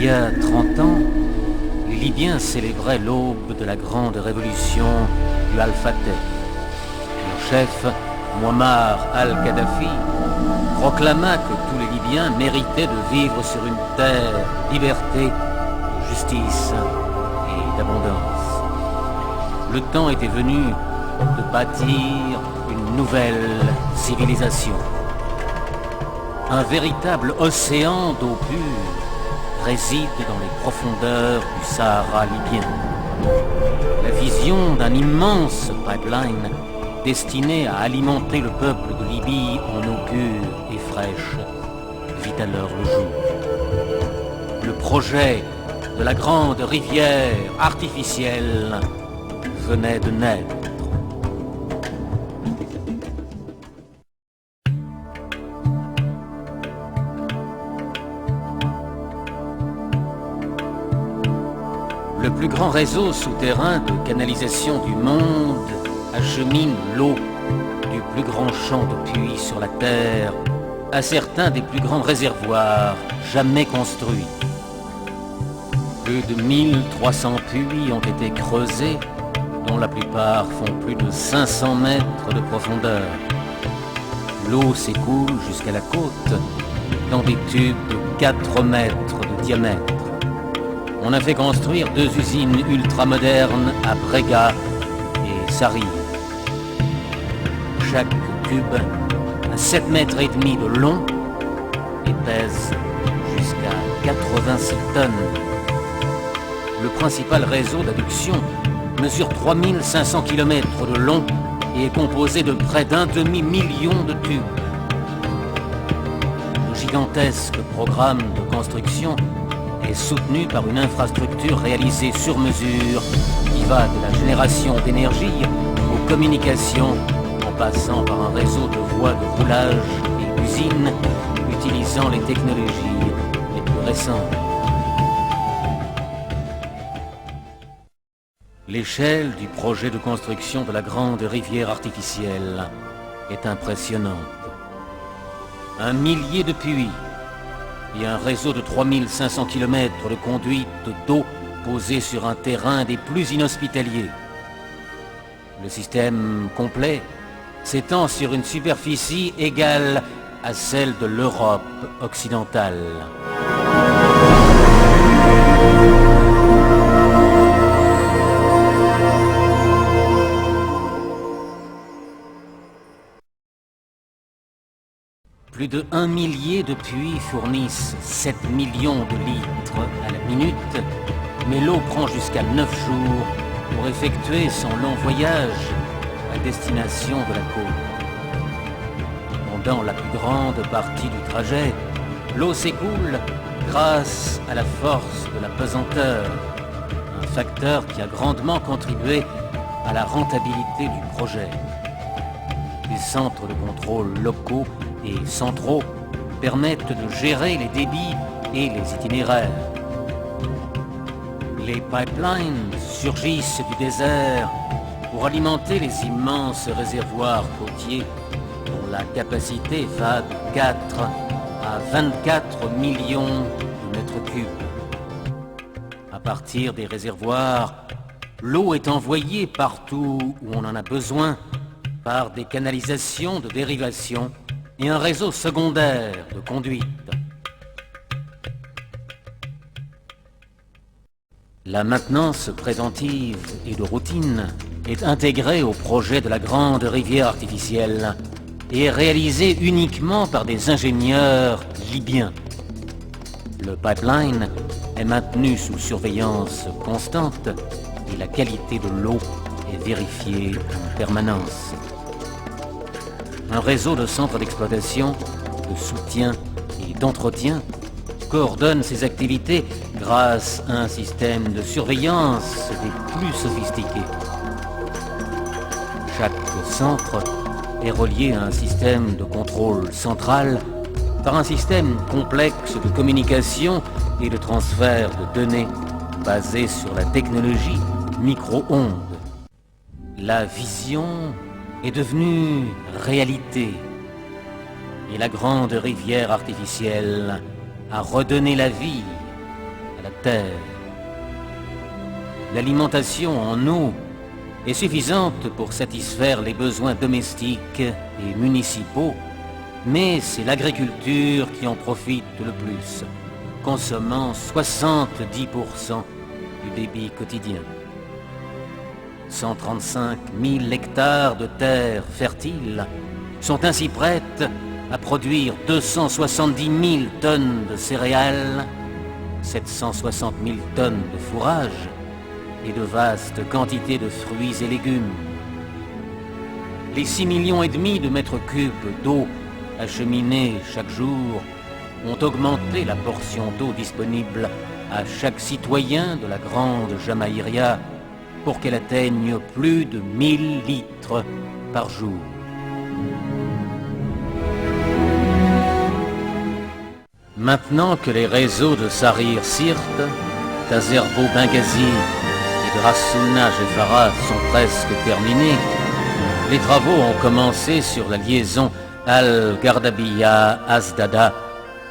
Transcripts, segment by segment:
Il y a 30 ans, les Libyens célébraient l'aube de la grande révolution du Al-Fateh. Leur chef, Muammar al-Kadhafi, proclama que tous les Libyens méritaient de vivre sur une terre de liberté, de justice et d'abondance. Le temps était venu de bâtir une nouvelle civilisation. Un véritable océan d'eau pure réside dans les profondeurs du Sahara libyen. La vision d'un immense pipeline destiné à alimenter le peuple de Libye en eau pure et fraîche vit alors le jour. Le projet de la grande rivière artificielle venait de naître. Le plus grand réseau souterrain de canalisation du monde achemine l'eau du plus grand champ de puits sur la Terre à certains des plus grands réservoirs jamais construits. Plus de 1300 puits ont été creusés, dont la plupart font plus de 500 mètres de profondeur. L'eau s'écoule jusqu'à la côte dans des tubes de 4 mètres de diamètre. On a fait construire 2 usines ultramodernes à Brega et Sarri. Chaque tube a 7 mètres et demi de long et pèse jusqu'à 86 tonnes. Le principal réseau d'adduction mesure 3500 km de long et est composé de près d'un demi-million de tubes. Le gigantesque programme de construction est soutenu par une infrastructure réalisée sur mesure qui va de la génération d'énergie aux communications en passant par un réseau de voies de roulage et d'usines utilisant les technologies les plus récentes. L'échelle du projet de construction de la grande rivière artificielle est impressionnante. 1 millier de puits et un réseau de 3500 km de conduites d'eau posées sur un terrain des plus inhospitaliers. Le système complet s'étend sur une superficie égale à celle de l'Europe occidentale. Plus de 1 millier de puits fournissent 7 millions de litres à la minute, mais l'eau prend jusqu'à 9 jours pour effectuer son long voyage à destination de la côte. Pendant la plus grande partie du trajet, l'eau s'écoule grâce à la force de la pesanteur, un facteur qui a grandement contribué à la rentabilité du projet. Les centres de contrôle locaux et centraux permettent de gérer les débits et les itinéraires. Les pipelines surgissent du désert pour alimenter les immenses réservoirs côtiers dont la capacité va de 4 à 24 millions de mètres cubes. À partir des réservoirs, l'eau est envoyée partout où on en a besoin par des canalisations de dérivation et un réseau secondaire de conduite. La maintenance préventive et de routine est intégrée au projet de la grande rivière artificielle et est réalisée uniquement par des ingénieurs libyens. Le pipeline est maintenu sous surveillance constante et la qualité de l'eau est vérifiée en permanence. Un réseau de centres d'exploitation, de soutien et d'entretien coordonne ces activités grâce à un système de surveillance des plus sophistiqués. Chaque centre est relié à un système de contrôle central par un système complexe de communication et de transfert de données basé sur la technologie micro-ondes. La vision est devenue réalité et la grande rivière artificielle a redonné la vie à terre. L'alimentation en eau est suffisante pour satisfaire les besoins domestiques et municipaux, mais c'est l'agriculture qui en profite le plus, consommant 70% du débit quotidien. 135 000 hectares de terres fertiles sont ainsi prêtes à produire 270 000 tonnes de céréales, 760 000 tonnes de fourrage et de vastes quantités de fruits et légumes. Les 6,5 millions de mètres cubes d'eau acheminés chaque jour ont augmenté la portion d'eau disponible à chaque citoyen de la grande Jamaïria pour qu'elle atteigne plus de 1000 litres par jour. Maintenant que les réseaux de Sarir Sirt, d'Azerbo Benghazi et de Ras Souna Jefara sont presque terminés, les travaux ont commencé sur la liaison Al-Gardabiya-Azdada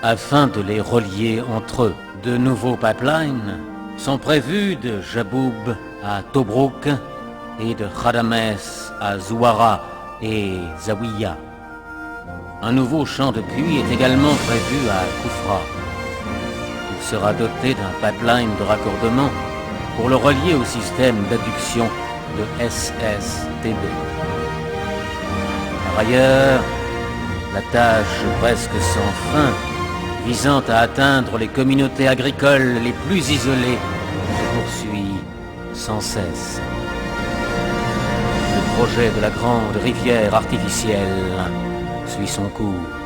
afin de les relier entre eux. De nouveaux pipelines sont prévus de Jaboub à Tobrouk et de Khadames à Zouara et Zawiya. Un nouveau champ de puits est également prévu à Koufra. Il sera doté d'un pipeline de raccordement pour le relier au système d'adduction de SSTB. Par ailleurs, la tâche presque sans fin visant à atteindre les communautés agricoles les plus isolées se poursuit sans cesse. Le projet de la grande rivière artificielle suit son cours.